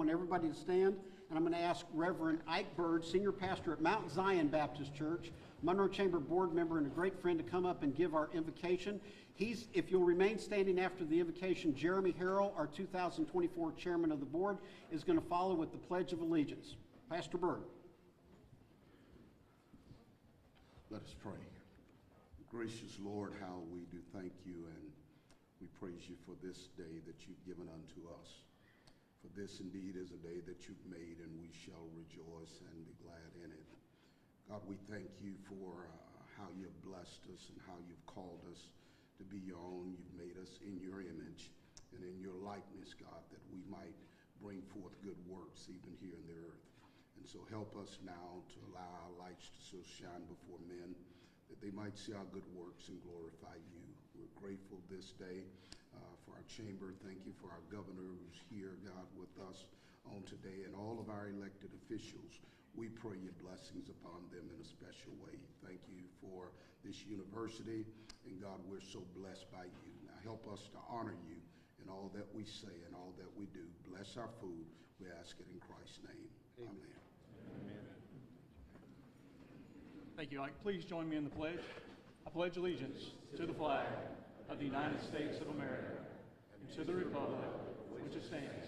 want everybody to stand, and I'm going to ask Reverend Ike Bird, Senior Pastor at Mount Zion Baptist Church, Monroe Chamber Board member and a great friend, to come up and give our invocation. If you'll remain standing after the invocation, Jeremy Harrell, our 2024 Chairman of the Board, is going to follow with the Pledge of Allegiance. Pastor Bird. Let us pray. Gracious Lord, how we do thank you and we praise you for this day that you've given unto us. For this indeed is a day that you've made, and we shall rejoice and be glad in it. God, we thank you for how you've blessed us and how you've called us to be your own. You've made us in your image and in your likeness, God, that we might bring forth good works even here in the earth. And so help us now to allow our lights to so shine before men that they might see our good works and glorify you. We're grateful this day for our chamber. Thank you for our governor who's here, God, with us on today, and all of our elected officials. We pray your blessings upon them in a special way. Thank you for this university, and God, we're so blessed by you. Now help us to honor you in all that we say and all that we do. Bless our food. We ask it in Christ's name. Amen. Amen. Thank you, Ike. Please join me in the pledge. I pledge allegiance to the flag of the United States of America and to the republic which it stands,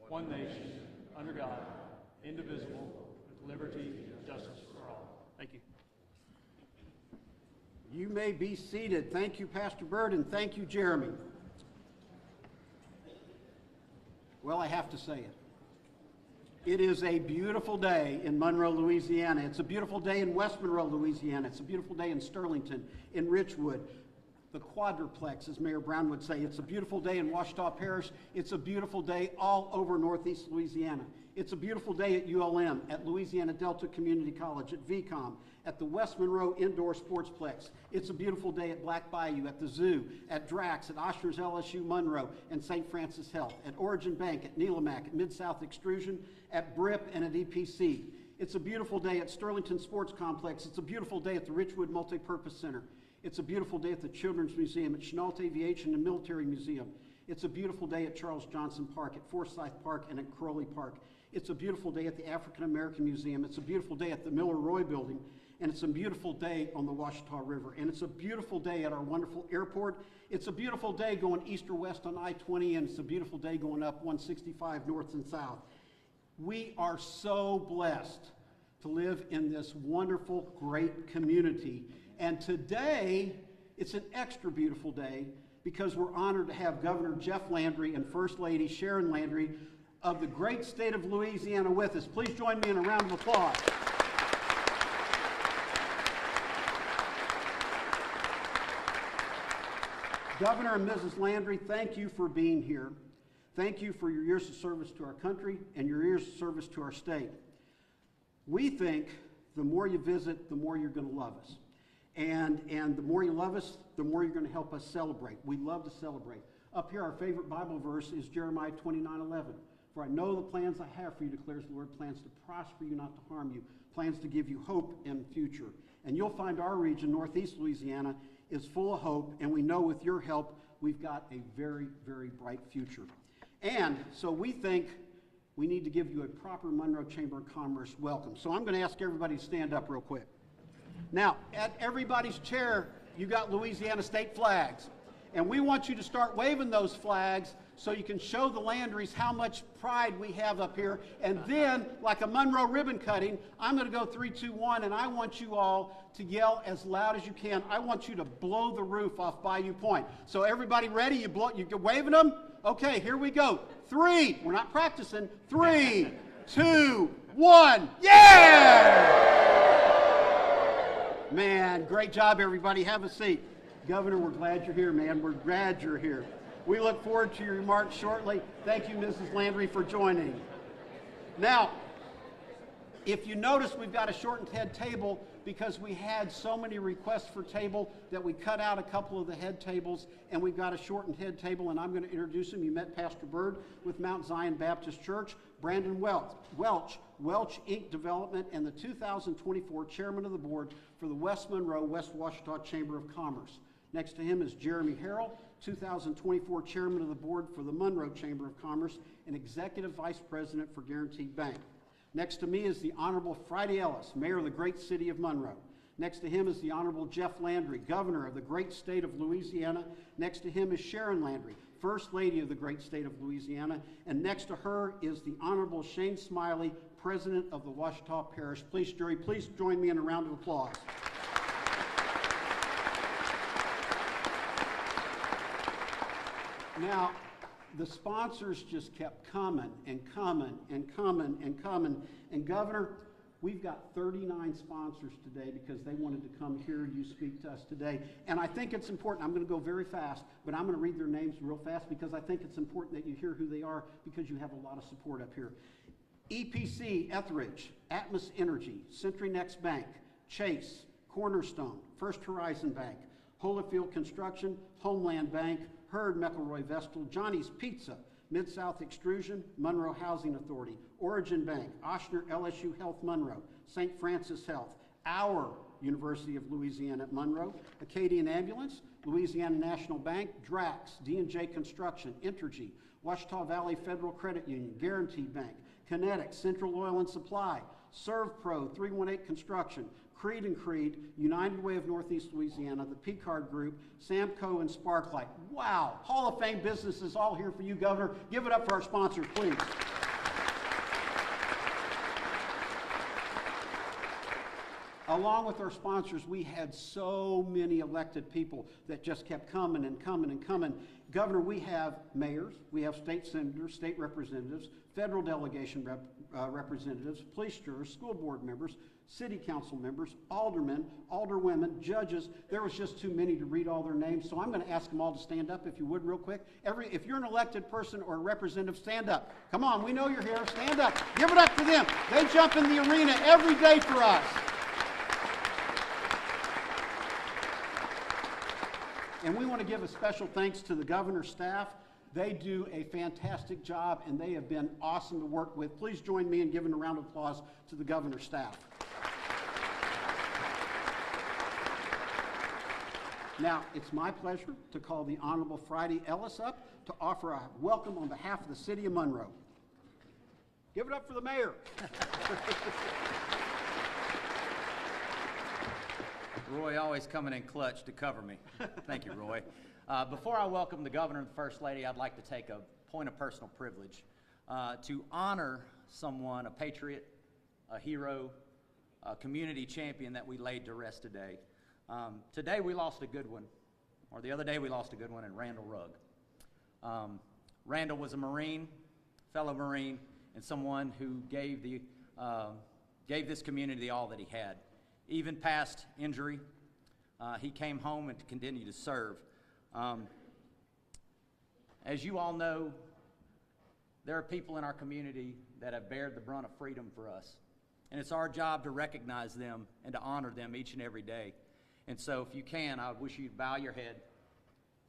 one nation, under God, indivisible, with liberty and justice for all. Thank you. You may be seated. Thank you, Pastor Bird, and thank you, Jeremy. Well, I have to say it. It is a beautiful day in Monroe, Louisiana. It's a beautiful day in West Monroe, Louisiana. It's a beautiful day in Sterlington, in Richwood, the quadruplex, as Mayor Brown would say. It's a beautiful day in Ouachita Parish. It's a beautiful day all over Northeast Louisiana. It's a beautiful day at ULM, at Louisiana Delta Community College, at VCOM, at the West Monroe Indoor Sportsplex. It's a beautiful day at Black Bayou, at the Zoo, at Drax, at Oshner's LSU Monroe, and St. Francis Health, at Origin Bank, at Neelamac, at Mid-South Extrusion, at BRIP, and at EPC. It's a beautiful day at Sterlington Sports Complex. It's a beautiful day at the Richwood Multipurpose Center. It's a beautiful day at the Children's Museum, at Chenault Aviation and Military Museum. It's a beautiful day at Charles Johnson Park, at Forsyth Park, and at Crowley Park. It's a beautiful day at the African American Museum. It's a beautiful day at the Miller Roy Building. And it's a beautiful day on the Ouachita River. And it's a beautiful day at our wonderful airport. It's a beautiful day going east or west on I-20, and it's a beautiful day going up 165 north and south. We are so blessed to live in this wonderful, great community. And today, it's an extra beautiful day because we're honored to have Governor Jeff Landry and First Lady Sharon Landry of the great state of Louisiana with us. Please join me in a round of applause. Governor and Mrs. Landry, thank you for being here. Thank you for your years of service to our country and your years of service to our state. We think the more you visit, the more you're going to love us. And the more you love us, the more you're going to help us celebrate. We love to celebrate. Up here, our favorite Bible verse is Jeremiah 29:11. For I know the plans I have for you, declares the Lord, plans to prosper you, not to harm you, plans to give you hope and future. And you'll find our region, Northeast Louisiana, is full of hope, and we know with your help, we've got a very, very bright future. And so we think we need to give you a proper Monroe Chamber of Commerce welcome. So I'm going to ask everybody to stand up real quick. Now, at everybody's chair, you got Louisiana state flags. And we want you to start waving those flags so you can show the Landrys how much pride we have up here. And then, like a Monroe ribbon cutting, I'm going to go 3, 2, 1, and I want you all to yell as loud as you can. I want you to blow the roof off Bayou Point. So everybody ready? You're waving them? Okay, here we go. 3, we're not practicing. 3, 2, 1, yeah! Man, great job, everybody. Have a seat. Governor, we're glad you're here, man. We're glad you're here. We look forward to your remarks shortly. Thank you, Mrs. Landry, for joining. Now, if you notice, we've got a shortened head table because we had so many requests for table that we cut out a couple of the head tables, and we've got a shortened head table, and I'm going to introduce him. You met Pastor Bird with Mount Zion Baptist Church, Brandon Welch Inc. Development, and the 2024 Chairman of the Board for the West Monroe, West Ouachita Chamber of Commerce. Next to him is Jeremy Harrell, 2024 Chairman of the Board for the Monroe Chamber of Commerce and Executive Vice President for Guaranteed Bank. Next to me is the Honorable Friday Ellis, Mayor of the great city of Monroe. Next to him is the Honorable Jeff Landry, Governor of the great state of Louisiana. Next to him is Sharon Landry, First Lady of the great state of Louisiana. And next to her is the Honorable Shane Smiley, President of the Ouachita Parish Police Jury. Please join me in a round of applause. Now, the sponsors just kept coming and coming and coming and coming. And Governor, we've got 39 sponsors today because they wanted to come hear you speak to us today. And I think it's important. I'm going to go very fast, but I'm going to read their names real fast because I think it's important that you hear who they are because you have a lot of support up here. EPC Etheridge, Atmos Energy, Century Next Bank, Chase, Cornerstone, First Horizon Bank, Holyfield Construction, Homeland Bank, Hurd McElroy Vestal, Johnny's Pizza, Mid-South Extrusion, Monroe Housing Authority, Origin Bank, Oshner LSU Health Monroe, St. Francis Health, our University of Louisiana at Monroe, Acadian Ambulance, Louisiana National Bank, Drax, D&J Construction, Entergy, Ouachita Valley Federal Credit Union, Guaranteed Bank, Kinetic, Central Oil and Supply, ServPro, 318 Construction, Creed and Creed, United Way of Northeast Louisiana, the Picard Group, Samco, and Sparklight. Wow, Hall of Fame businesses all here for you, Governor. Give it up for our sponsors, please. Along with our sponsors, we had so many elected people that just kept coming and coming and coming. Governor, we have mayors, we have state senators, state representatives, federal delegation representatives, police jurors, school board members, city council members, aldermen, alderwomen, judges. There was just too many to read all their names, so I'm going to ask them all to stand up if you would real quick. If you're an elected person or a representative, stand up. Come on, we know you're here. Stand up. Give it up for them. They jump in the arena every day for us. And we want to give a special thanks to the governor's staff. They do a fantastic job, and they have been awesome to work with. Please join me in giving a round of applause to the governor's staff. Now, it's my pleasure to call the Honorable Friday Ellis up to offer a welcome on behalf of the city of Monroe. Give it up for the mayor. Roy always coming in clutch to cover me. Thank you, Roy. Before I welcome the governor and the first lady, I'd like to take a point of personal privilege to honor someone, a patriot, a hero, a community champion that we laid to rest today. Today we lost a good one, or the other day we lost a good one in Randall Rugg. Randall was a Marine, fellow Marine, and someone who gave this community all that he had. Even past injury, he came home and continued to serve. As you all know, there are people in our community that have bared the brunt of freedom for us. And it's our job to recognize them and to honor them each and every day. And so if you can, I wish you'd bow your head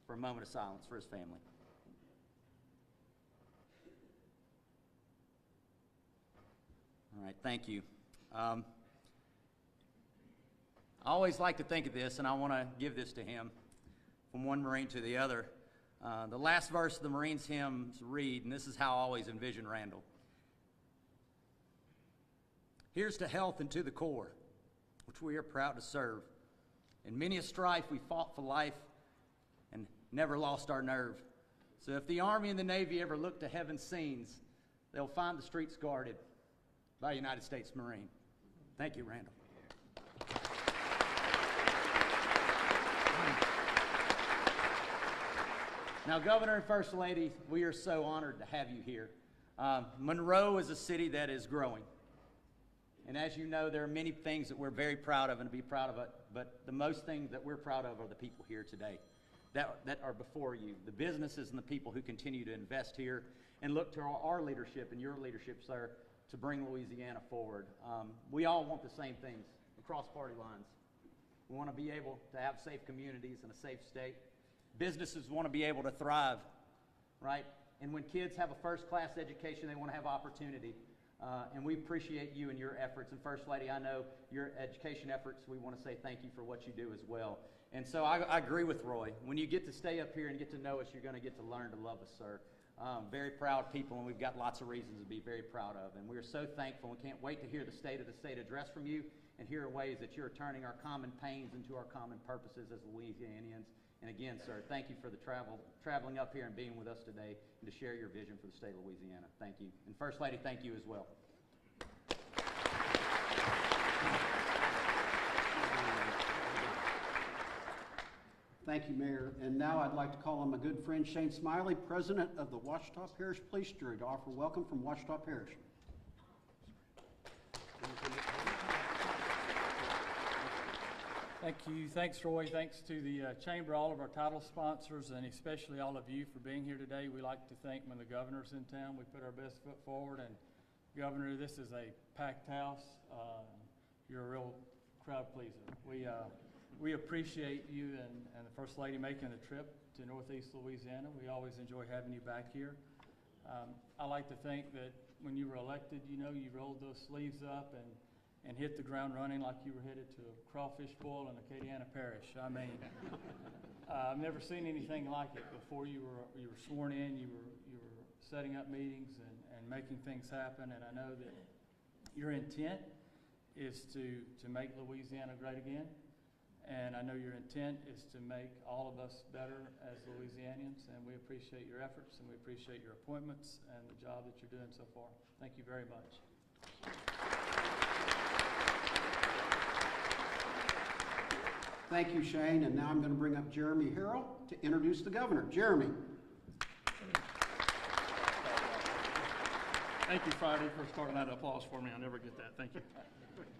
for a moment of silence for his family. All right, thank you. I always like to think of this, and I want to give this to him from one Marine to the other. The last verse of the Marines' hymns read, and this is how I always envision Randall. Here's to health and to the Corps, which we are proud to serve. In many a strife we fought for life and never lost our nerve. So if the Army and the Navy ever look to heaven's scenes, they'll find the streets guarded by a United States Marine. Thank you, Randall. Now, Governor and First Lady, we are so honored to have you here. Monroe is a city that is growing. And as you know, there are many things that we're very proud of and to be proud of it, but the most things that we're proud of are the people here today that are before you, the businesses and the people who continue to invest here and look to our leadership and your leadership, sir, to bring Louisiana forward. We all want the same things across party lines. We want to be able to have safe communities and a safe state. Businesses want to be able to thrive, right? And when kids have a first-class education, they want to have opportunity. And we appreciate you and your efforts. And First Lady, I know your education efforts, we want to say thank you for what you do as well. And so I agree with Roy. When you get to stay up here and get to know us, you're going to get to learn to love us, sir. Very proud people, and we've got lots of reasons to be very proud of. And we're so thankful and can't wait to hear the State address from you and hear ways that you're turning our common pains into our common purposes as Louisianians. And again, sir, thank you for the traveling up here and being with us today and to share your vision for the state of Louisiana. Thank you. And First Lady, thank you as well. Thank you, Mayor. And now I'd like to call on my good friend Shane Smiley, President of the Ouachita Parish Police Jury, to offer welcome from Ouachita Parish. Thank you. Thanks, Roy. Thanks to the Chamber, all of our title sponsors, and especially all of you for being here today. We like to think when the governor's in town, we put our best foot forward. And Governor, this is a packed house. You're a real crowd pleaser. We appreciate you and the First Lady making the trip to Northeast Louisiana. We always enjoy having you back here. I like to think that when you were elected, you know, you rolled those sleeves up and hit the ground running like you were headed to a crawfish boil in Acadiana Parish. I mean, I've never seen anything like it before. You were sworn in. You were setting up meetings and making things happen. And I know that your intent is to make Louisiana great again. And I know your intent is to make all of us better as Louisianians. And we appreciate your efforts and we appreciate your appointments and the job that you're doing so far. Thank you very much. Thank you, Shane. And now I'm going to bring up Jeremy Harrell to introduce the governor. Jeremy. Thank you, Friday, for starting that applause for me. I never get that. Thank you.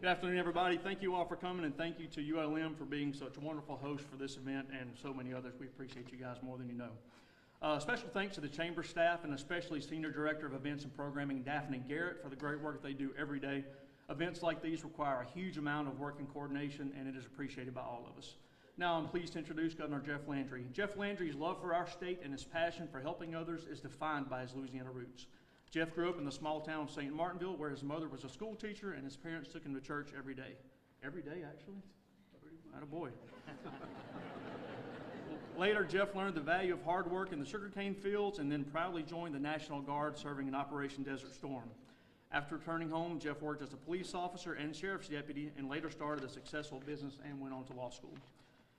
Good afternoon, everybody. Thank you all for coming, and thank you to ULM for being such a wonderful host for this event and so many others. We appreciate you guys more than you know. Special thanks to the Chamber staff and especially Senior Director of Events and Programming, Daphne Garrett, for the great work they do every day. Events like these require a huge amount of work and coordination, and it is appreciated by all of us. Now I'm pleased to introduce Governor Jeff Landry. Jeff Landry's love for our state and his passion for helping others is defined by his Louisiana roots. Jeff grew up in the small town of St. Martinville, where his mother was a school teacher and his parents took him to church every day. Every day, actually? Attaboy. Later, Jeff learned the value of hard work in the sugarcane fields and then proudly joined the National Guard serving in Operation Desert Storm. After returning home, Jeff worked as a police officer and sheriff's deputy and later started a successful business and went on to law school.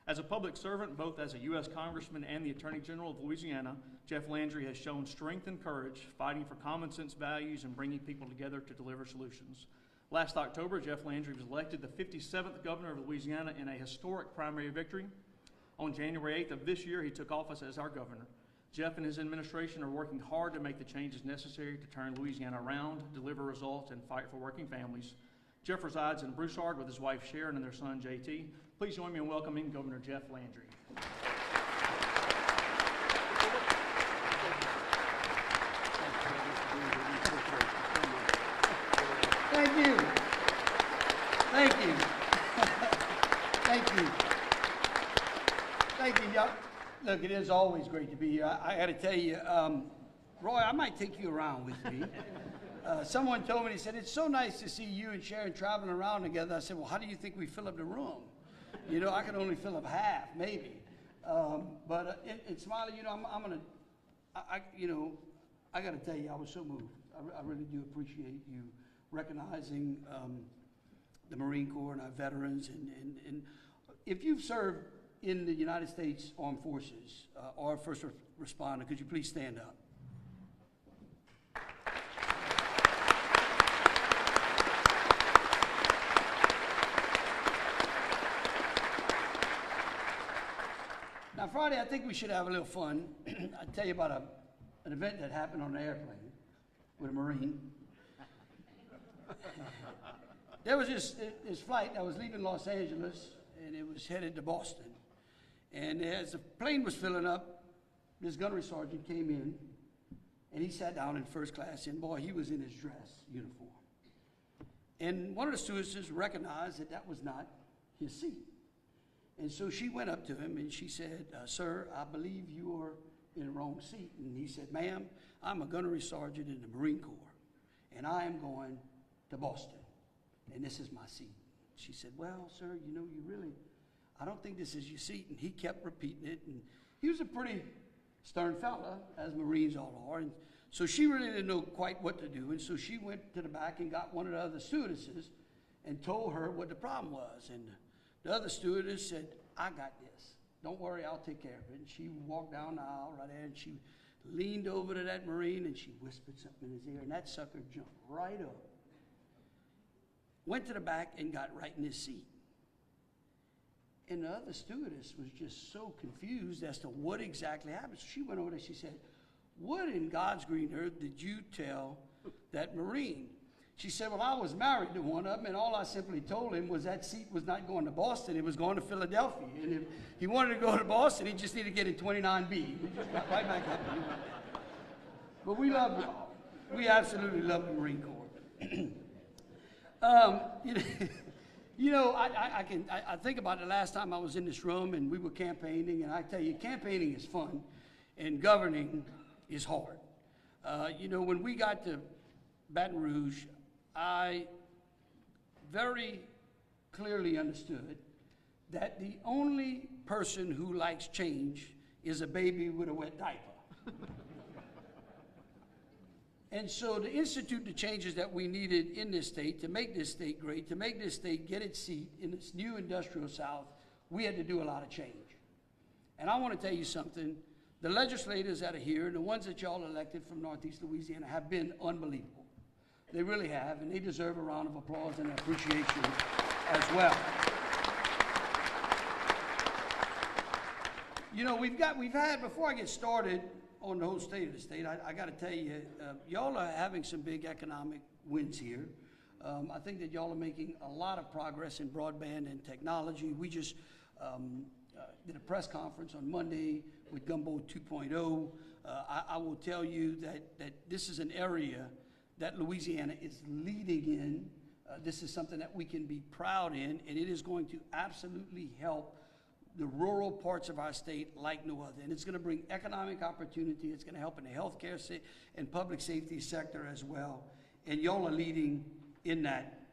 As a public servant, both as a U.S. Congressman and the Attorney General of Louisiana, Jeff Landry has shown strength and courage, fighting for common sense values and bringing people together to deliver solutions. Last October, Jeff Landry was elected the 57th governor of Louisiana in a historic primary victory. On January 8th of this year, he took office as our governor. Jeff and his administration are working hard to make the changes necessary to turn Louisiana around, deliver results, and fight for working families. Jeff resides in Broussard with his wife Sharon and their son JT. Please join me in welcoming Governor Jeff Landry. Thank you. Thank you. Thank you. Thank you, y'all. Look, it is always great to be here. I got to tell you, Roy, I might take you around with me. Someone told me, they said, it's so nice to see you and Sharon traveling around together. I said, well, how do you think we fill up the room? You know, I can only fill up half, maybe. But Smiley, you know, I'm going to, I got to tell you, I was so moved. I really do appreciate you recognizing the Marine Corps and our veterans. And if you've served in the United States Armed Forces or first responder, could you please stand up? Now, Friday, I think we should have a little fun. I'll tell you about an event that happened on an airplane with a Marine. There was this flight that was leaving Los Angeles, and it was headed to Boston. And as the plane was filling up, this gunnery sergeant came in, and he sat down in first class, and boy, he was in his dress uniform. And one of the stewardesses recognized that that was not his seat. And so she went up to him and she said, sir, I believe you are in the wrong seat. And he said, ma'am, I'm a gunnery sergeant in the Marine Corps. and I am going to Boston, and this is my seat. She said, well, sir, you know, I don't think this is your seat. And he kept repeating it, and he was a pretty stern fella, as Marines all are. And so she really didn't know quite what to do, and so she went to the back and got one of the other stewardesses and told her what the problem was. And the other stewardess said, I got this. Don't worry, I'll take care of it. And she walked down the aisle right there, and she leaned over to that Marine, and she whispered something in his ear, and that sucker jumped right up, went to the back, and got right in his seat. And the other stewardess was just so confused as to what exactly happened. So she went over there, she said, what in God's green earth did you tell that Marine? She said, well, I was married to one of them, and all I simply told him was that seat was not going to Boston, it was going to Philadelphia. And if he wanted to go to Boston, he just needed to get in 29B. We just got right back up and he went there. But we love it. We absolutely love the Marine Corps. I think about the last time I was in this room and we were campaigning, and I tell you, campaigning is fun and governing is hard. When we got to Baton Rouge, I very clearly understood that the only person who likes change is a baby with a wet diaper. And so to institute the changes that we needed in this state, to make this state great, to make this state get its seat in its new industrial South, we had to do a lot of change. And I want to tell you something. The legislators that are here, the ones that y'all elected from Northeast Louisiana, have been unbelievable. They really have, and they deserve a round of applause and appreciation as well. We've had, before I get started on the whole state of the state, I got to tell you, y'all are having some big economic wins here. I think that y'all are making a lot of progress in broadband and technology. We just did a press conference on Monday with Gumbo 2.0. I will tell you that this is an area that Louisiana is leading in. This is something that we can be proud in, and it is going to absolutely help the rural parts of our state like no other. And it's going to bring economic opportunity. It's going to help in the healthcare and public safety sector as well. And y'all are leading in that.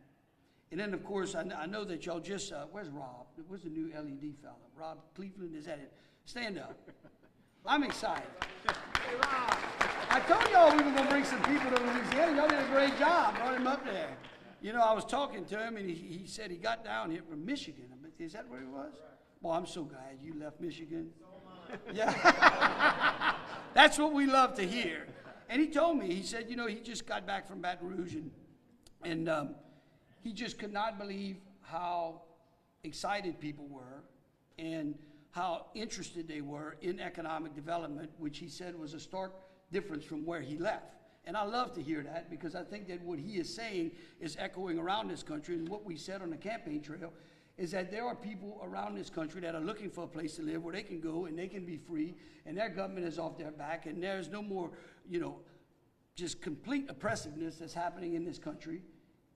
And then, of course, I know that y'all just, where's Rob? Where's the new LED fella? Rob Cleveland, is that it? Stand up. I'm excited. Hey, Rob. I told y'all we were going to bring some people to Louisiana. Y'all did a great job. Brought him up there. I was talking to him, and he said he got down here from Michigan. Is that where he was? Well, I'm so glad you left Michigan. Yeah. That's what we love to hear. And he told me, he said, he just got back from Baton Rouge, and he just could not believe how excited people were and how interested they were in economic development, which he said was a stark difference from where he left. And I love to hear that, because I think that what he is saying is echoing around this country, and what we said on the campaign trail is that there are people around this country that are looking for a place to live where they can go and they can be free, and their government is off their back, and there's no more, just complete oppressiveness that's happening in this country,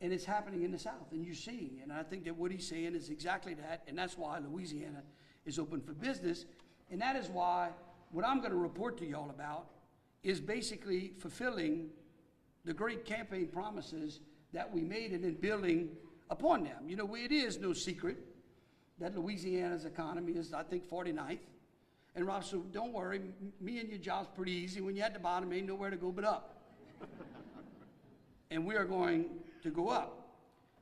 and it's happening in the South, and you're seeing. And I think that what he's saying is exactly that, and that's why Louisiana is open for business, and that is why what I'm going to report to y'all about is basically fulfilling the great campaign promises that we made and then building upon them. It is no secret that Louisiana's economy is, I think, 49th. And Rob, so don't worry, me and your job's pretty easy. When you're at the bottom, ain't nowhere to go but up. And we are going to go up.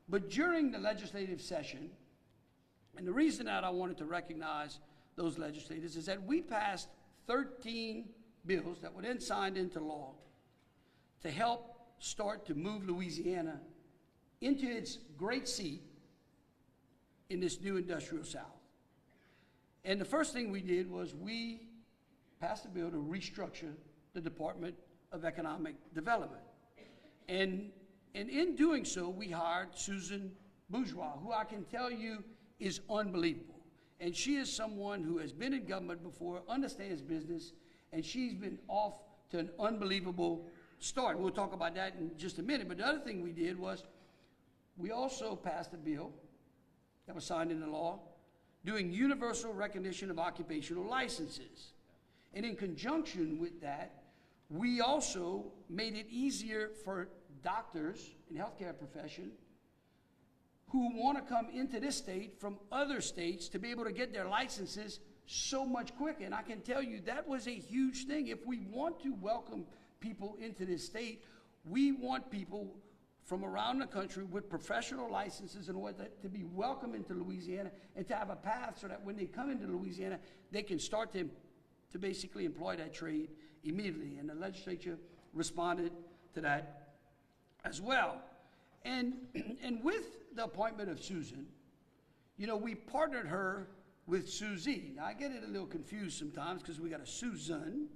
But during the legislative session, and the reason that I wanted to recognize those legislators is that we passed 13 bills that were then signed into law to help start to move Louisiana into its great seat in this new industrial South. And the first thing we did was we passed a bill to restructure the Department of Economic Development. And in doing so, we hired Susan Bourgeois, who I can tell you is unbelievable. And she is someone who has been in government before, understands business, and she's been off to an unbelievable start. We'll talk about that in just a minute. But the other thing we did was we also passed a bill that was signed into law doing universal recognition of occupational licenses. And in conjunction with that, we also made it easier for doctors in the healthcare profession who want to come into this state from other states to be able to get their licenses so much quicker. And I can tell you that was a huge thing. If we want to welcome people into this state, we want people from around the country with professional licenses and what to be welcome into Louisiana and to have a path so that when they come into Louisiana, they can start to basically employ that trade immediately. And the legislature responded to that as well. And with the appointment of Susan, you know, we partnered her with Susie. Now, I get it a little confused sometimes because we got a Susan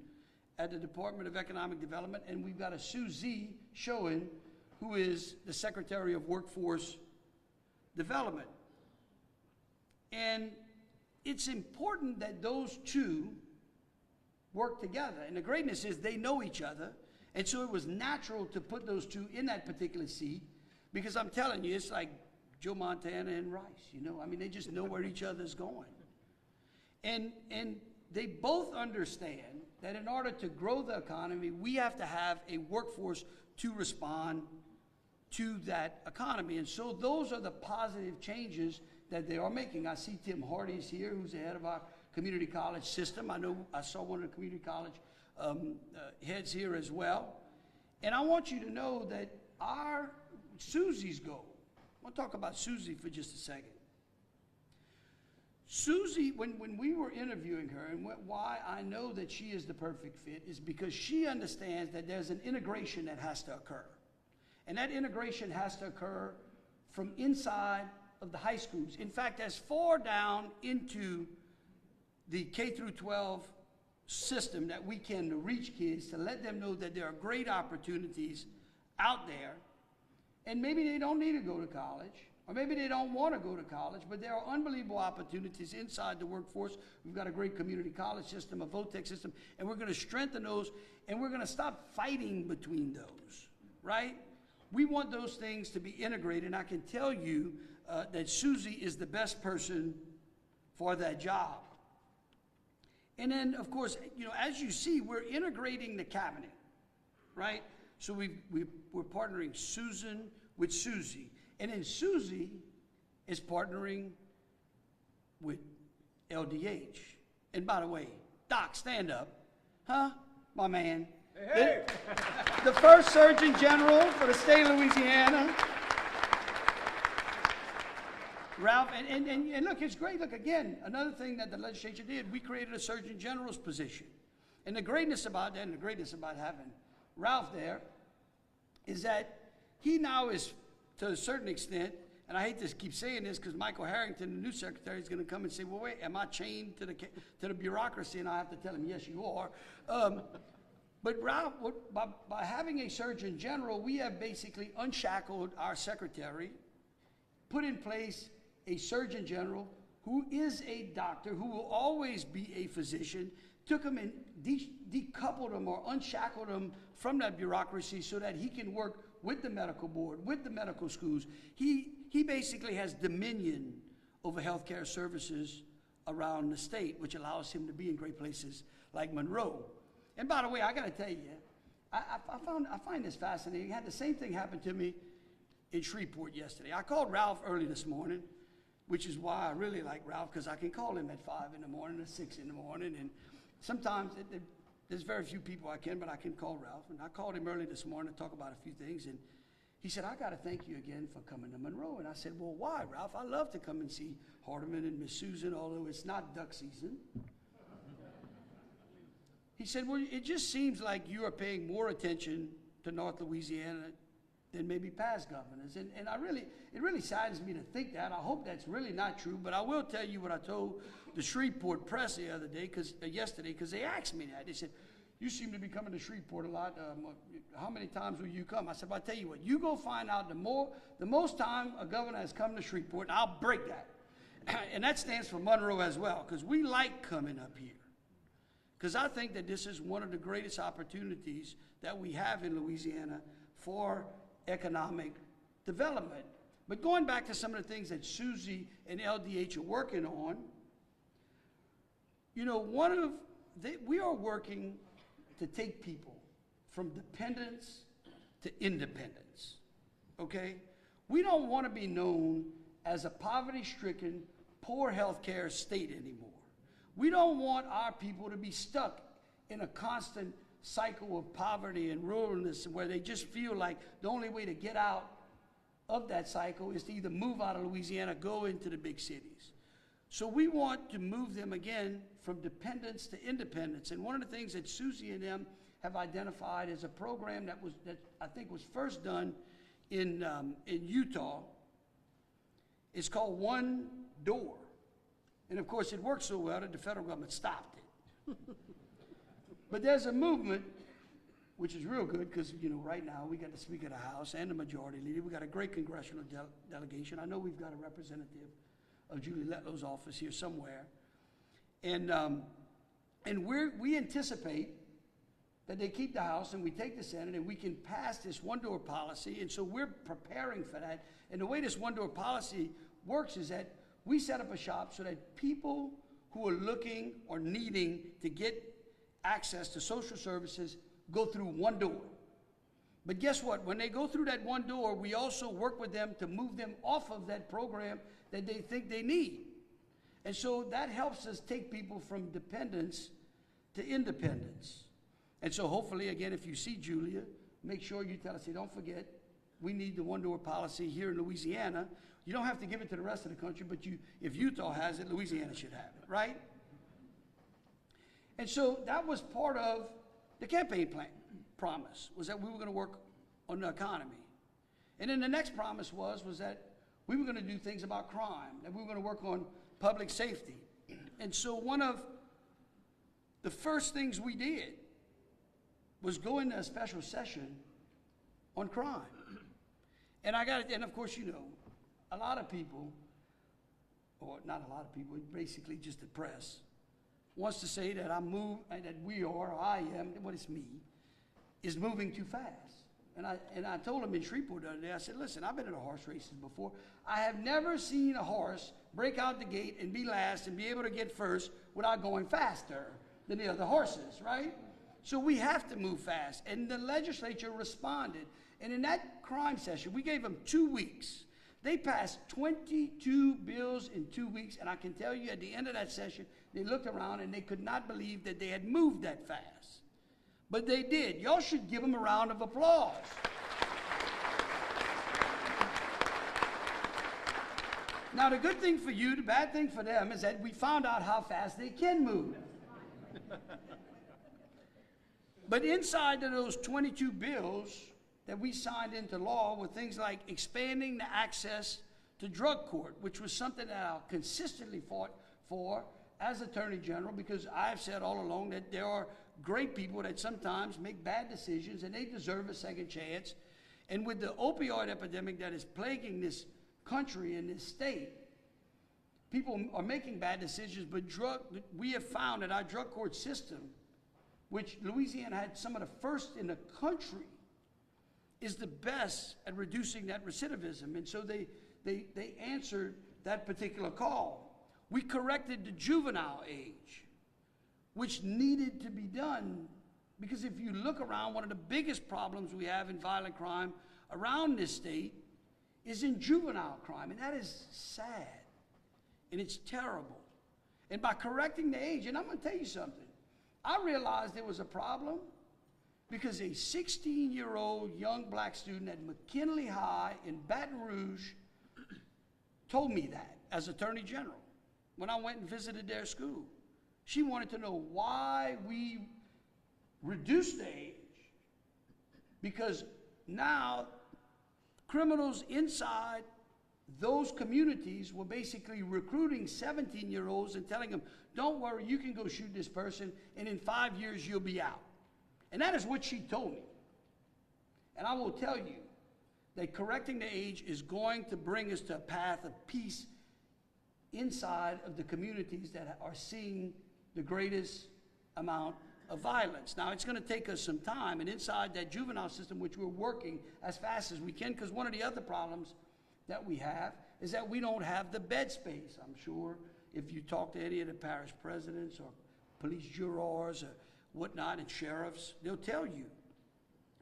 at the Department of Economic Development, and we've got a Susie Schoen, who is the Secretary of Workforce Development. And it's important that those two work together. And the greatness is they know each other. And so it was natural to put those two in that particular seat, because I'm telling you, it's like Joe Montana and Rice, you know? I mean, they just know where each other's going. And they both understand that in order to grow the economy, we have to have a workforce to respond to that economy. And so those are the positive changes that they are making. I see Tim Hardy's here, who's the head of our community college system. I know I saw one of the community college heads here as well. And I want you to know that our Susie's goal, I want to talk about Susie for just a second. Susie, when we were interviewing her, and why I know that she is the perfect fit is because she understands that there's an integration that has to occur. And that integration has to occur from inside of the high schools. In fact, as far down into the K through 12 system that we can to reach kids, to let them know that there are great opportunities out there. And maybe they don't need to go to college, or maybe they don't want to go to college, but there are unbelievable opportunities inside the workforce. We've got a great community college system, a VOTEC system, and we're going to strengthen those, and we're going to stop fighting between those, right? We want those things to be integrated, and I can tell you that Susie is the best person for that job. And then, of course, you know, as you see, we're integrating the cabinet, right? So we're partnering Susan with Susie. And then Susie is partnering with LDH. And by the way, Doc, stand up. Huh, my man? Hey. The first Surgeon General for the state of Louisiana. Ralph, and look, it's great. Look, again, another thing that the legislature did, we created a Surgeon General's position. And the greatness about that, and the greatness about having Ralph there, is that he now is, to a certain extent, and I hate to keep saying this because Michael Harrington, the new secretary, is going to come and say, well, wait, am I chained to the bureaucracy? And I have to tell him, yes, you are. But Ralph, by having a Surgeon General, we have basically unshackled our secretary, put in place a Surgeon General who is a doctor, who will always be a physician, took him and decoupled him or unshackled him from that bureaucracy so that he can work with the medical board, with the medical schools. He basically has dominion over healthcare services around the state, which allows him to be in great places like Monroe. And by the way, I got to tell you, I find this fascinating. I had the same thing happen to me in Shreveport yesterday. I called Ralph early this morning, which is why I really like Ralph, because I can call him at 5 in the morning or 6 in the morning. And sometimes there's very few people I can, but I can call Ralph. And I called him early this morning to talk about a few things. And he said, I got to thank you again for coming to Monroe. And I said, well, why, Ralph? I love to come and see Hardeman and Miss Susan, although it's not duck season. He said, well, it just seems like you are paying more attention to North Louisiana than maybe past governors. And it really saddens me to think that. I hope that's really not true, but I will tell you what I told the Shreveport press the other day, yesterday, because they asked me that. They said, you seem to be coming to Shreveport a lot. How many times will you come? I said, well, I'll tell you what, you go find out the most time a governor has come to Shreveport, and I'll break that. And that stands for Monroe as well, because we like coming up here. Because I think that this is one of the greatest opportunities that we have in Louisiana for economic development. But going back to some of the things that Susie and LDH are working on, you know, we are working to take people from dependence to independence, okay? We don't want to be known as a poverty-stricken, poor healthcare state anymore. We don't want our people to be stuck in a constant cycle of poverty and ruralness where they just feel like the only way to get out of that cycle is to either move out of Louisiana, go into the big cities. So we want to move them again from dependence to independence. And one of the things that Susie and them have identified is a program that I think was first done in Utah. It's called One Door. And of course it worked so well that the federal government stopped it. But there's a movement, which is real good, because, you know, right now we got the Speaker of the House and the Majority Leader. We got a great congressional delegation. I know we've got a representative of Julie Letlow's office here somewhere. And we anticipate that they keep the House and we take the Senate and we can pass this one-door policy. And so we're preparing for that. And the way this one-door policy works is that we set up a shop so that people who are looking or needing to get access to social services go through one door. But guess what? When they go through that one door, we also work with them to move them off of that program that they think they need. And so that helps us take people from dependence to independence. And so hopefully, again, if you see Julia, make sure you tell us, say, don't forget, we need the one-door policy here in Louisiana. You don't have to give it to the rest of the country, but if Utah has it, Louisiana should have it, right? And so that was part of the campaign plan promise, was that we were going to work on the economy. And then the next promise was that we were going to do things about crime, that we were going to work on public safety. And so one of the first things we did was go into a special session on crime. And of course, you know, a lot of people, or not a lot of people, basically just the press, wants to say that I am, what is me, is moving too fast. And I told him in Shreveport the other day, I said, listen, I've been in horse races before. I have never seen a horse break out the gate and be last and be able to get first without going faster than the other horses, right? So we have to move fast. And the legislature responded. And in that crime session, we gave them 2 weeks. They passed 22 bills in 2 weeks. And I can tell you at the end of that session, they looked around and they could not believe that they had moved that fast. But they did. Y'all should give them a round of applause. Now, the good thing for you, the bad thing for them, is that we found out how fast they can move. But inside of those 22 bills that we signed into law were things like expanding the access to drug court, which was something that I consistently fought for as Attorney General, because I've said all along that there are great people that sometimes make bad decisions and they deserve a second chance. And with the opioid epidemic that is plaguing this country and this state, people are making bad decisions, but we have found that our drug court system, which Louisiana had some of the first in the country, is the best at reducing that recidivism. And so they answered that particular call. We corrected the juvenile age, which needed to be done, because if you look around, one of the biggest problems we have in violent crime around this state is in juvenile crime, and that is sad, and it's terrible. And by correcting the age, and I'm going to tell you something, I realized there was a problem because a 16-year-old young black student at McKinley High in Baton Rouge told me that as Attorney General when I went and visited their school. She wanted to know why we reduced the age, because now criminals inside those communities were basically recruiting 17-year-olds and telling them, don't worry, you can go shoot this person, and in 5 years you'll be out. And that is what she told me. And I will tell you that correcting the age is going to bring us to a path of peace inside of the communities that are seeing the greatest amount of violence. Now, it's going to take us some time, and inside that juvenile system, which we're working as fast as we can, because one of the other problems that we have is that we don't have the bed space. I'm sure if you talk to any of the parish presidents or police jurors or whatnot and sheriffs, they'll tell you.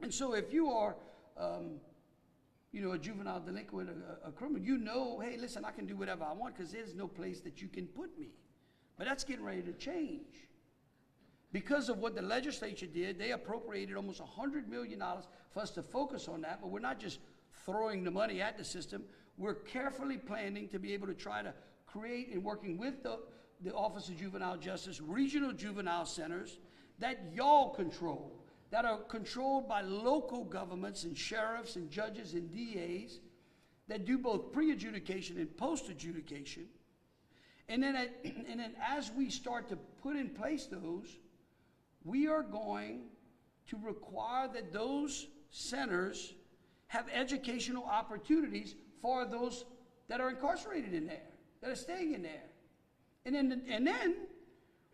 And so if you are a juvenile delinquent, a criminal, you know, hey, listen, I can do whatever I want because there's no place that you can put me. But that's getting ready to change. Because of what the legislature did, they appropriated almost $100 million for us to focus on that, but we're not just throwing the money at the system. We're carefully planning to be able to try to create and working with the Office of Juvenile Justice, regional juvenile centers that y'all control, that are controlled by local governments and sheriffs and judges and DAs that do both pre-adjudication and post-adjudication. And then as we start to put in place those, we are going to require that those centers have educational opportunities for those that are incarcerated in there, that are staying in there. And then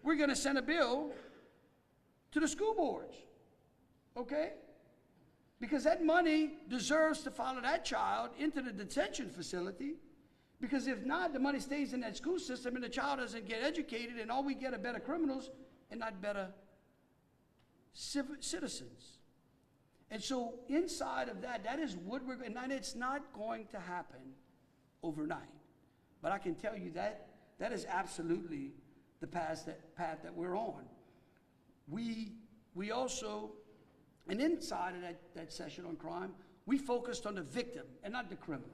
we're going to send a bill to the school boards, okay? Because that money deserves to follow that child into the detention facility, because if not, the money stays in that school system and the child doesn't get educated, and all we get are better criminals and not better citizens. And so inside of that, that is what we're, and it's not going to happen overnight. But I can tell you that that is absolutely the path that we're on. We also, and inside of that session on crime, we focused on the victim and not the criminal.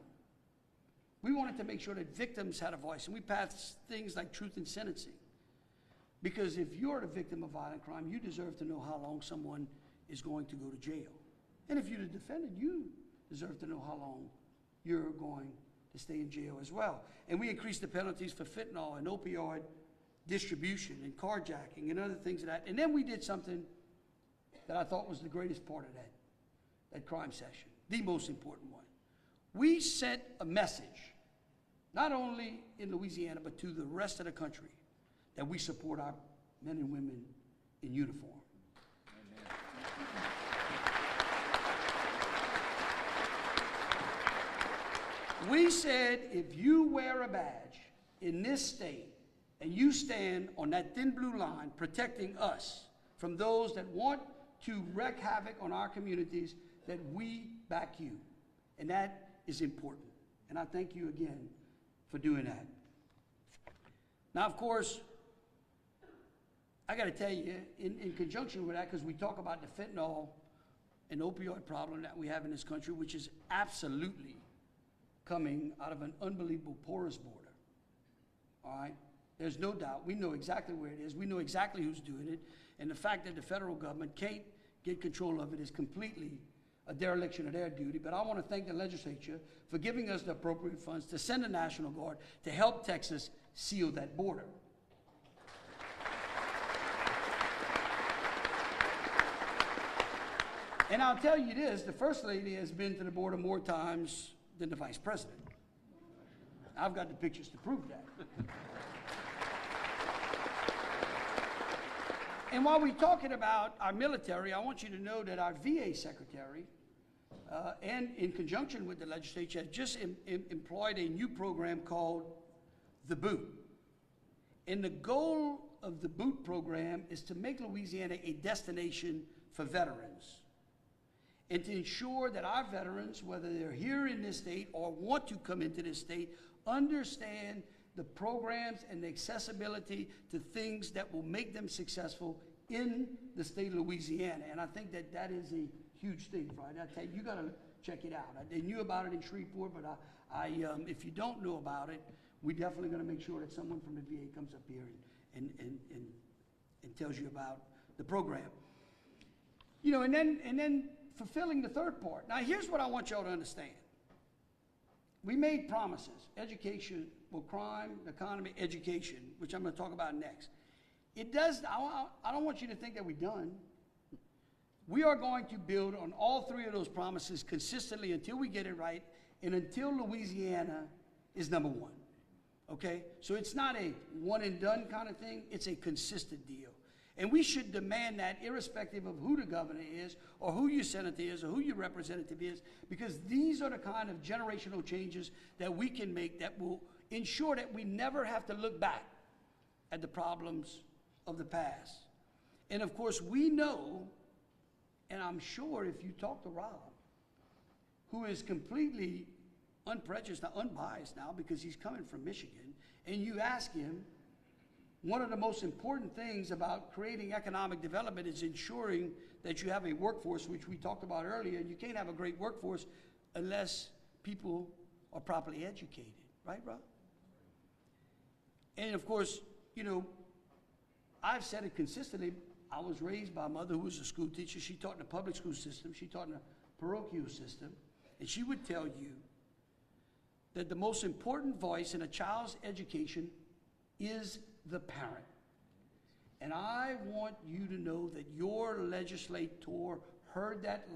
We wanted to make sure that victims had a voice, and we passed things like truth in sentencing. Because if you're the victim of violent crime, you deserve to know how long someone is going to go to jail. And if you're the defendant, you deserve to know how long you're going to stay in jail as well. And we increased the penalties for fentanyl and opioid distribution and carjacking and other things of that. And then we did something that I thought was the greatest part of that crime session, the most important one. We sent a message, not only in Louisiana, but to the rest of the country, that we support our men and women in uniform. We said, if you wear a badge in this state and you stand on that thin blue line protecting us from those that want to wreak havoc on our communities, that we back you. And that is important. And I thank you again for doing that. Now, of course, I got to tell you, in conjunction with that, because we talk about the fentanyl and opioid problem that we have in this country, which is absolutely coming out of an unbelievable porous border. All right? There's no doubt. We know exactly where it is. We know exactly who's doing it. And the fact that the federal government can't get control of it is completely a dereliction of their duty. But I want to thank the legislature for giving us the appropriate funds to send the National Guard to help Texas seal that border. And I'll tell you this, the First Lady has been to the border more times than the Vice President. I've got the pictures to prove that. And while we're talking about our military, I want you to know that our VA Secretary, and in conjunction with the legislature, has just employed a new program called The Boot. And the goal of the Boot program is to make Louisiana a destination for veterans, and to ensure that our veterans, whether they're here in this state or want to come into this state, understand the programs and the accessibility to things that will make them successful in the state of Louisiana. And I think that that is a huge thing, Friday. I tell you, you got to check it out. They knew about it in Shreveport, but if you don't know about it, we definitely going to make sure that someone from the VA comes up here and tells you about the program. You know, and then fulfilling the third part. Now, here's what I want y'all to understand. We made promises, education, well, crime, economy, education, which I'm going to talk about next. I don't want you to think that we're done. We are going to build on all three of those promises consistently until we get it right and until Louisiana is number one, okay? So it's not a one and done kind of thing. It's a consistent deal. And we should demand that irrespective of who the governor is or who your senator is or who your representative is, because these are the kind of generational changes that we can make that will ensure that we never have to look back at the problems of the past. And of course, we know, and I'm sure if you talk to Rob, who is completely unprejudiced, unbiased now, because he's coming from Michigan, and you ask him, one of the most important things about creating economic development is ensuring that you have a workforce, which we talked about earlier, and you can't have a great workforce unless people are properly educated, right, Rob? And of course, you know, I've said it consistently. I was raised by a mother who was a school teacher. She taught in the public school system. She taught in the parochial system. And she would tell you that the most important voice in a child's education is the parent. And I want you to know that your legislator heard that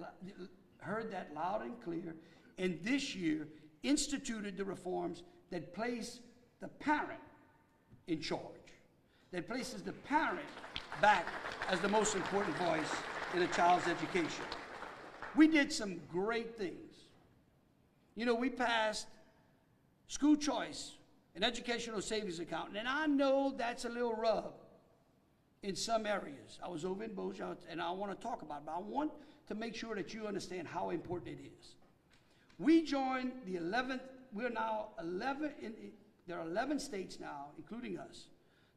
loud and clear, and this year instituted the reforms that place the parent in charge, that places the parent back as the most important voice in a child's education. We did some great things. You know, we passed school choice, an educational savings account, and I know that's a little rub in some areas. I was over in Bossier, and I want to talk about it, but I want to make sure that you understand how important it is. We joined the 11th, we're now 11, there are 11 states now, including us,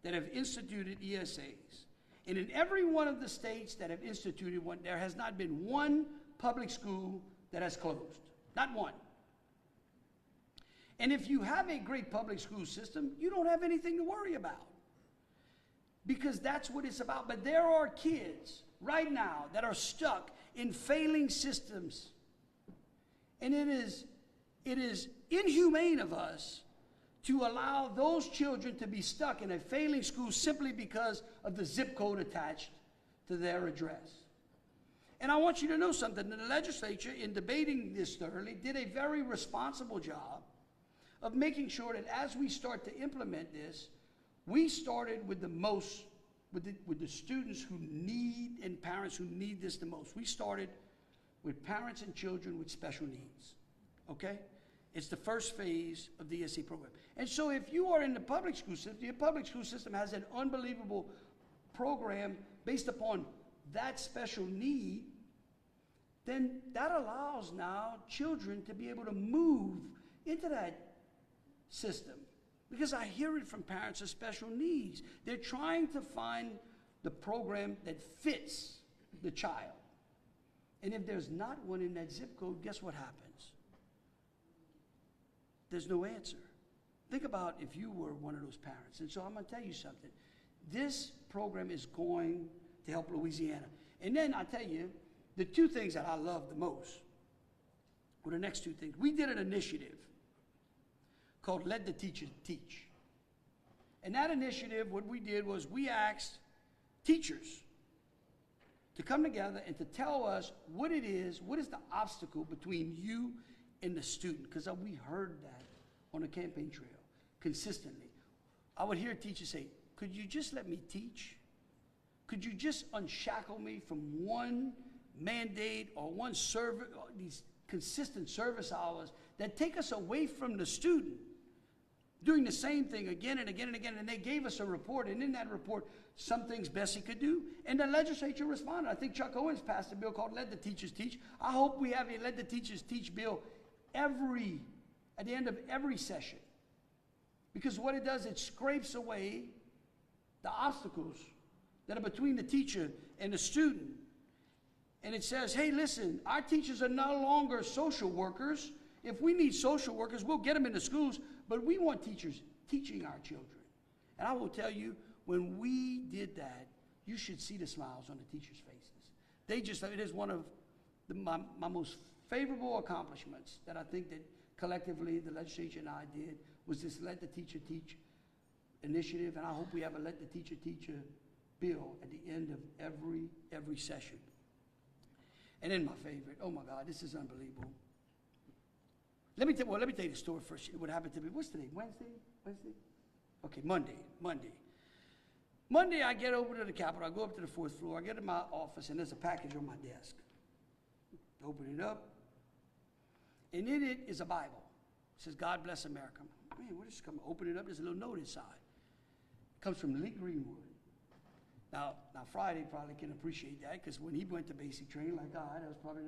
that have instituted ESAs. And in every one of the states that have instituted one, there has not been one public school that has closed. Not one. And if you have a great public school system, you don't have anything to worry about, because that's what it's about. But there are kids right now that are stuck in failing systems. And it is inhumane of us to allow those children to be stuck in a failing school simply because of the zip code attached to their address. And I want you to know something. The legislature, in debating this thoroughly, did a very responsible job of making sure that as we start to implement this, we started with the students who need, and parents who need this the most. We started with parents and children with special needs, okay? It's the first phase of the ESA program. And so if you are in the public school system, the public school system has an unbelievable program based upon that special need, then that allows now children to be able to move into that system. Because I hear it from parents of special needs. They're trying to find the program that fits the child. And if there's not one in that zip code, guess what happens? There's no answer. Think about if you were one of those parents. And so I'm going to tell you something. This program is going to help Louisiana. And then I tell you, the two things that I love the most were the next two things. We did an initiative called Let the Teachers Teach. And that initiative, what we did was we asked teachers to come together and to tell us what it is, what is the obstacle between you and the student. Because we heard that on the campaign trail consistently. I would hear teachers say, could you just let me teach? Could you just unshackle me from one mandate or one service, or these consistent service hours that take us away from the student? Doing the same thing again and again and again, and they gave us a report, and in that report, some things Bessie could do, and the legislature responded. I think Chuck Owens passed a bill called Let the Teachers Teach. I hope we have a Let the Teachers Teach bill at the end of every session, because what it does, it scrapes away the obstacles that are between the teacher and the student, and it says, hey, listen, our teachers are no longer social workers. If we need social workers, we'll get them into schools, but we want teachers teaching our children. And I will tell you, when we did that, you should see the smiles on the teachers' faces. It is one of my most favorable accomplishments that I think that collectively the legislature and I did, was this Let the Teacher Teach initiative, and I hope we have a Let the Teacher Teach bill at the end of every session. And then my favorite, oh my God, this is unbelievable. Let me tell you the story first. What happened to me? What's today? Wednesday? Okay, Monday. Monday, I get over to the Capitol. I go up to the 4th floor. I get in my office, and there's a package on my desk. Open it up, and in it is a Bible. It says, God bless America. Man, what is this coming? Open it up. There's a little note inside. It comes from Lee Greenwood. Now Friday probably can appreciate that, because when he went to basic training like I, that was probably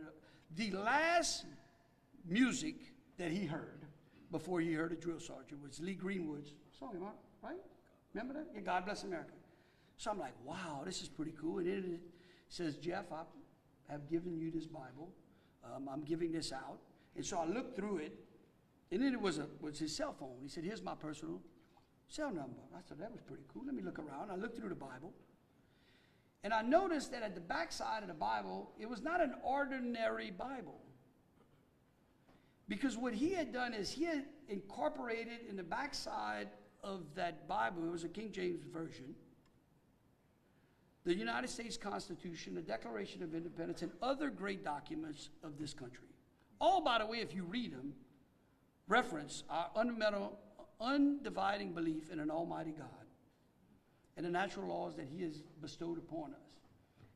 the last music that he heard before he heard a drill sergeant was Lee Greenwood's song, am I right? Remember that? Yeah, God Bless America. So I'm like, wow, this is pretty cool. And then it says, Jeff, I have given you this Bible. I'm giving this out. And so I looked through it, and then it was his cell phone. He said, here's my personal cell number. I thought, that was pretty cool. Let me look around. I looked through the Bible. And I noticed that at the back side of the Bible, it was not an ordinary Bible. Because what he had done is he had incorporated in the backside of that Bible, it was a King James Version, the United States Constitution, the Declaration of Independence, and other great documents of this country. All, by the way, if you read them, reference our fundamental, undividing belief in an almighty God and the natural laws that he has bestowed upon us.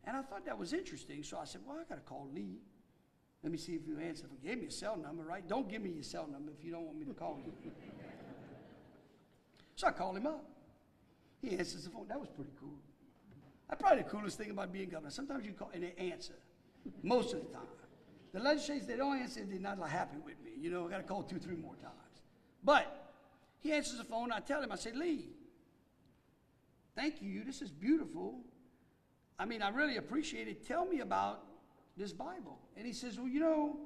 And I thought that was interesting, so I said, well, I got to call Lee. Let me see if you answer. He gave me a cell number, right? Don't give me your cell number if you don't want me to call you. So I called him up. He answers the phone. That was pretty cool. That's probably the coolest thing about being governor. Sometimes you call and they answer, most of the time. The legislators, they don't answer if they're not happy with me. You know, I got to call 2, 3 more times. But he answers the phone. I tell him, I say, Lee, thank you. This is beautiful. I mean, I really appreciate it. Tell me about this Bible. And he says, well, you know,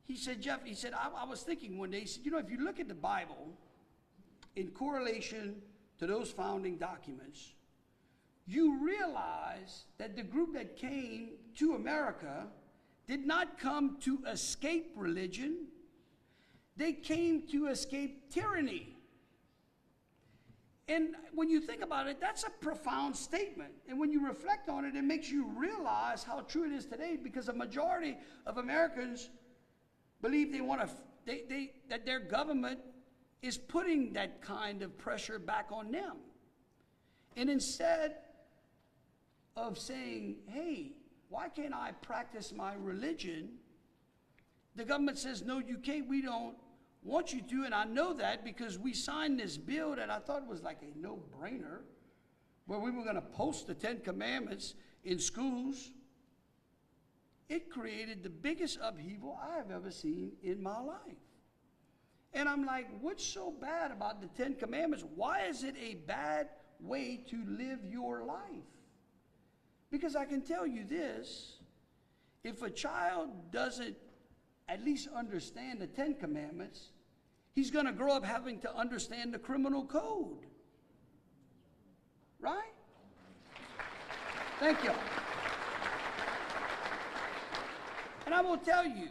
he said, Jeff, he said, I was thinking one day, he said, you know, if you look at the Bible in correlation to those founding documents, you realize that the group that came to America did not come to escape religion. They came to escape tyranny. And when you think about it, that's a profound statement. And when you reflect on it, it makes you realize how true it is today, because a majority of Americans believe that their government is putting that kind of pressure back on them. And instead of saying, hey, why can't I practice my religion? The government says, no, you can't. We don't want you to. And I know that because we signed this bill that I thought was like a no-brainer, where we were going to post the 10 Commandments in schools. It created the biggest upheaval I have ever seen in my life. And I'm like, what's so bad about the 10 Commandments? Why is it a bad way to live your life? Because I can tell you this, if a child doesn't at least understand the 10 Commandments, he's going to grow up having to understand the criminal code. Right? Thank you. And I will tell you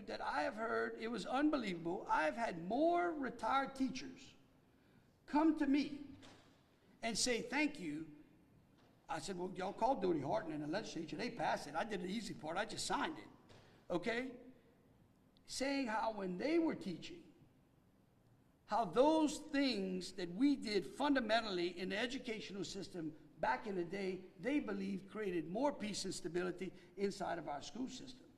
that I have heard, it was unbelievable, I have had more retired teachers come to me and say thank you. I said, well, y'all called Dodie Horton in the legislature. They passed it. I did the easy part. I just signed it. Okay? Saying how when they were teaching, how those things that we did fundamentally in the educational system back in the day, they believed created more peace and stability inside of our school system.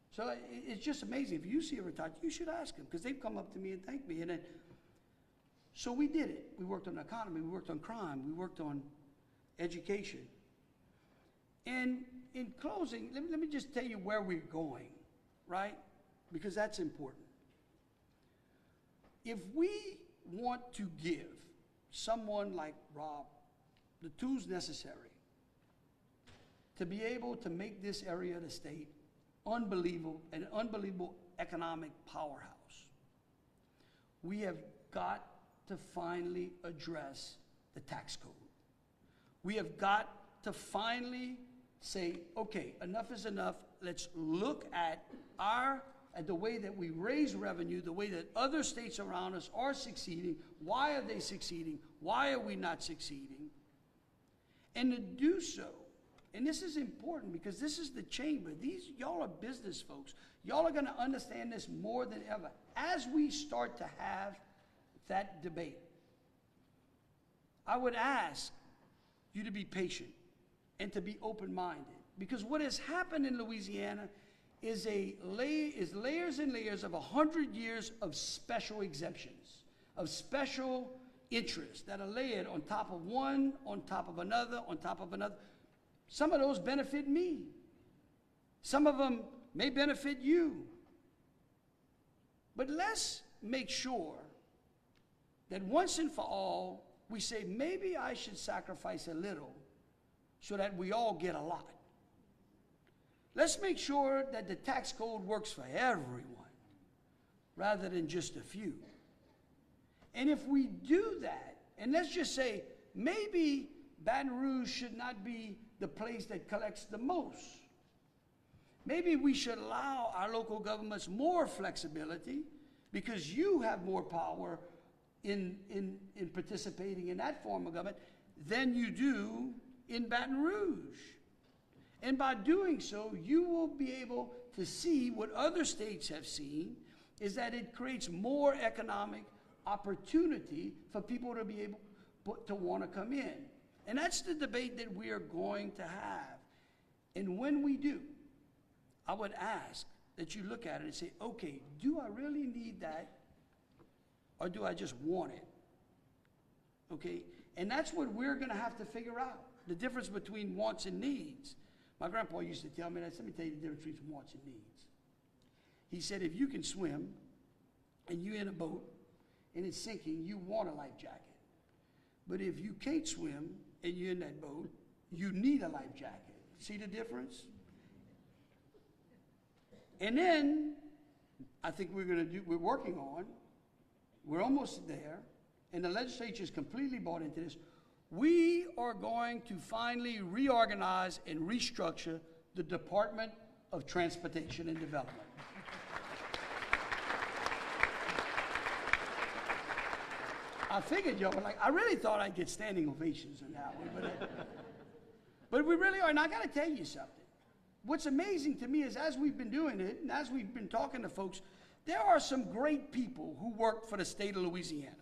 So it's just amazing. If you see a retired, you should ask them, because they've come up to me and thanked me. And then, so we did it. We worked on the economy. We worked on crime. We worked on education. And in closing, let me just tell you where we're going, right? Because that's important. If we want to give someone like Rob the tools necessary to be able to make this area of the state an unbelievable economic powerhouse, we have got to finally address the tax code. We have got to finally say, okay, enough is enough. Let's look at the way that we raise revenue, the way that other states around us are succeeding. Why are they succeeding? Why are we not succeeding? And to do so, and this is important because this is the chamber. Y'all are business folks. Y'all are going to understand this more than ever as we start to have that debate. I would ask you to be patient and to be open-minded, because what has happened in Louisiana is layers and layers of 100 years of special exemptions, of special interests that are layered on top of one, on top of another, on top of another. Some of those benefit me. Some of them may benefit you. But let's make sure that once and for all, we say, maybe I should sacrifice a little so that we all get a lot. Let's make sure that the tax code works for everyone rather than just a few. And if we do that, and let's just say, maybe Baton Rouge should not be the place that collects the most. Maybe we should allow our local governments more flexibility because you have more power in participating in that form of government than you do in Baton Rouge. And by doing so, you will be able to see what other states have seen, is that it creates more economic opportunity for people to be able to want to come in. And that's the debate that we are going to have. And when we do, I would ask that you look at it and say, okay, do I really need that? Or do I just want it? Okay? And that's what we're going to have to figure out, the difference between wants and needs. My grandpa used to tell me that. Let me tell you the difference between wants and needs. He said, if you can swim and you're in a boat and it's sinking, you want a life jacket. But if you can't swim and you're in that boat, you need a life jacket. See the difference? And then, I think we're working on, we're almost there, and the legislature is completely bought into this. We are going to finally reorganize and restructure the Department of Transportation and Development. I figured y'all were like, I really thought I'd get standing ovations in that one, but we really are. And I got to tell you something. What's amazing to me is as we've been doing it, and as we've been talking to folks, there are some great people who work for the state of Louisiana.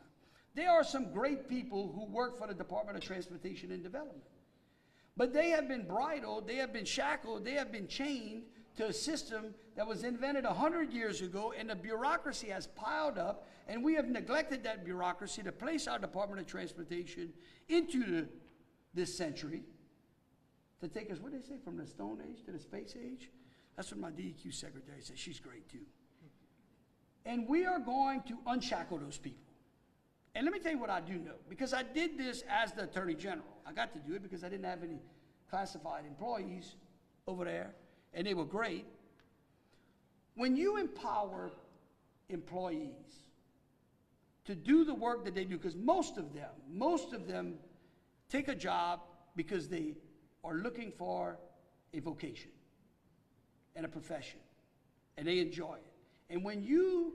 There are some great people who work for the Department of Transportation and Development. But they have been bridled, they have been shackled, they have been chained to a system that was invented 100 years ago, and the bureaucracy has piled up, and we have neglected that bureaucracy to place our Department of Transportation into this century, to take us, what do they say, from the Stone Age to the Space Age? That's what my DEQ secretary said. She's great too. And we are going to unshackle those people. And let me tell you what I do know, because I did this as the Attorney General. I got to do it because I didn't have any classified employees over there, and they were great. When you empower employees to do the work that they do, because most of them take a job because they are looking for a vocation and a profession, and they enjoy it. And when you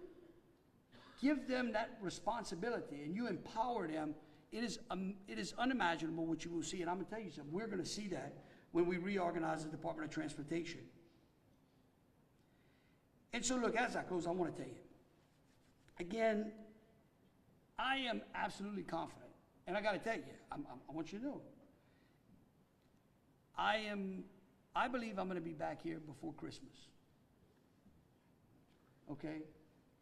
give them that responsibility and you empower them, it is unimaginable what you will see. And I'm going to tell you something. We're going to see that when we reorganize the Department of Transportation. And so, look, as I close, I want to tell you, again, I am absolutely confident. And I got to tell you, I want you to know, I believe I'm going to be back here before Christmas. Okay?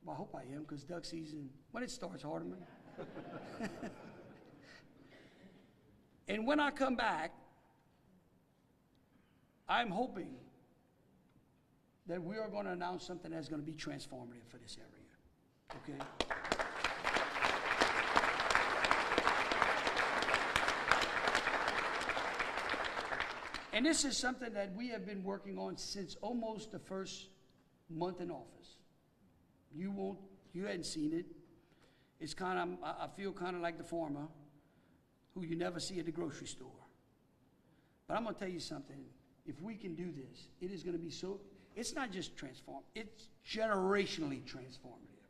Well, I hope I am, because duck season, when it starts, Hardeman. And when I come back, I'm hoping that we are going to announce something that's going to be transformative for this area. Okay? And this is something that we have been working on since almost the first month in office. You hadn't seen it. It's kind of, I feel kind of like the farmer who you never see at the grocery store. But I'm going to tell you something. If we can do this, it is going to be so, it's not just transform, it's generationally transformative.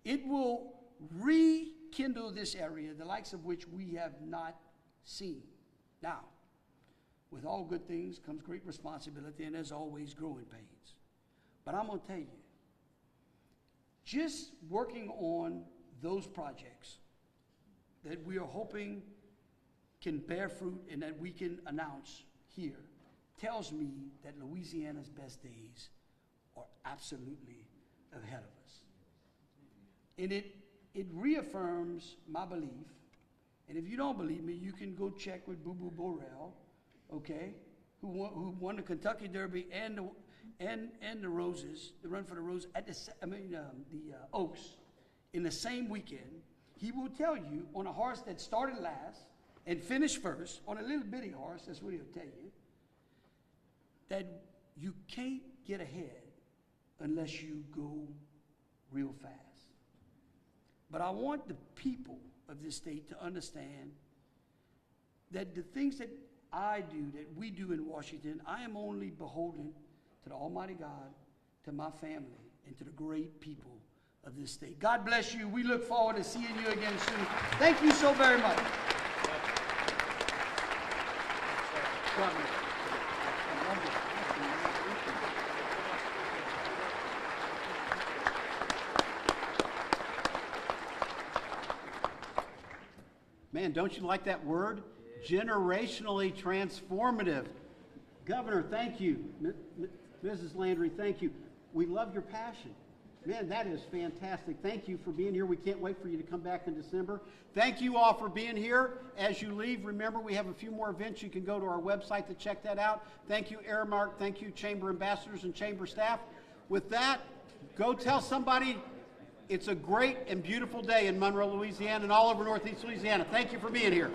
It will rekindle this area, the likes of which we have not seen. Now, with all good things comes great responsibility, and there's always growing pains. But I'm going to tell you, just working on those projects that we are hoping can bear fruit and that we can announce here tells me that Louisiana's best days are absolutely ahead of us. And it reaffirms my belief, and if you don't believe me, you can go check with Boo Boo Borrell, okay, who won the Kentucky Derby and the Roses, the Run for the Roses, at the Oaks, in the same weekend. He will tell you on a horse that started last and finished first, on a little bitty horse, that's what he'll tell you, that you can't get ahead unless you go real fast. But I want the people of this state to understand that the things that I do, that we do in Washington, I am only beholden to the Almighty God, to my family, and to the great people of this state. God bless you. We look forward to seeing you again soon. Thank you so very much. Man, don't you like that word? Generationally transformative. Governor, thank you. Mrs. Landry, thank you. We love your passion. Man, that is fantastic. Thank you for being here. We can't wait for you to come back in December. Thank you all for being here. As you leave, remember we have a few more events. You can go to our website to check that out. Thank you, Airmark. Thank you, Chamber ambassadors and Chamber staff. With that, go tell somebody it's a great and beautiful day in Monroe, Louisiana, and all over Northeast Louisiana. Thank you for being here.